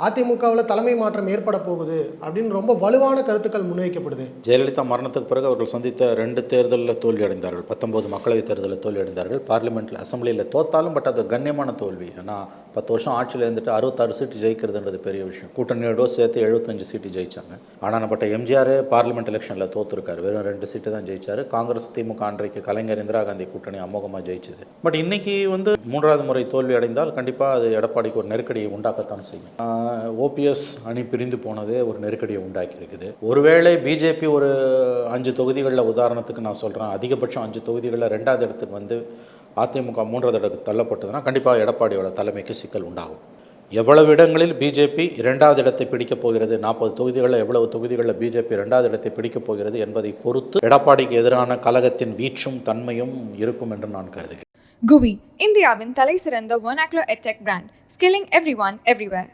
அதிமுகவில் தலைமை மாற்றம் ஏற்பட போகுது அப்படின்னு ரொம்ப வலுவான கருத்துக்கள் முன்வைக்கப்படுது. ஜெயலலிதா மரணத்துக்கு பிறகு அவர்கள் சந்தித்த 2 தேர்தலில் தோல்வி அடைந்தார்கள். 19 மக்களவைத் தேர்தலில் தோல்வி அடைந்தார்கள். பார்லிமெண்ட்டில் அசம்பிளியில் தோத்தாலும் பட் அது கண்ணியமான தோல்வி. ஏன்னா 10 வருஷம் ஆட்சியில் இருந்துட்டு 66 சீட்டு ஜெயிக்கிறதுன்றது பெரிய விஷயம். கூட்டணியோட சேர்த்து 75 சீட்டு ஜெயிச்சாங்க. ஆனால் பட்ட எம்ஜிஆர் பார்லிமெண்ட் எலெக்ஷனில் தோத்துருக்காரு. வெறும் 2 சீட்டு தான் ஜெயிச்சார். காங்கிரஸ் திமுக அன்றைக்கு கலைஞர் இந்திரா காந்தி கூட்டணி அமோகமாக ஜெயிச்சது. பட் இன்னைக்கு 3வது முறை தோல்வி அடைந்தால் கண்டிப்பாக அது எடப்பாடிக்கு ஒரு நெருக்கடியை உண்டாக்கத்தான் செய்யும். ஓபிஎஸ் அணி பிரிந்து போனதே ஒரு நெருக்கடியை உண்டாக்கி இருக்குது. ஒருவேளை பிஜேபி ஒரு 5 தொகுதிகளில், உதாரணத்துக்கு நான் சொல்கிறேன், அதிகபட்சம் 5 தொகுதிகளில் 2வது இடத்துக்கு அதிமுக 3வது இடத்துக்கு தள்ளப்பட்டதுன்னா கண்டிப்பாக எடப்பாடியோட தலைமைக்கு சிக்கல் உண்டாகும். எவ்வளவு இடங்களில் பிஜேபி 2வது இடத்தை பிடிக்கப் போகிறது, 40 தொகுதிகளில் எவ்வளவு தொகுதிகளில் பிஜேபி 2வது இடத்தை பிடிக்கப் போகிறது என்பதை பொறுத்து எடப்பாடிக்கு எதிரான கலகத்தின் வீச்சும் தன்மையும் இருக்கும் என்று நான் கருதுகிறேன். GUI, இந்தியாவின் தலை சிறந்த vernacular edtech brand, skilling everyone everywhere.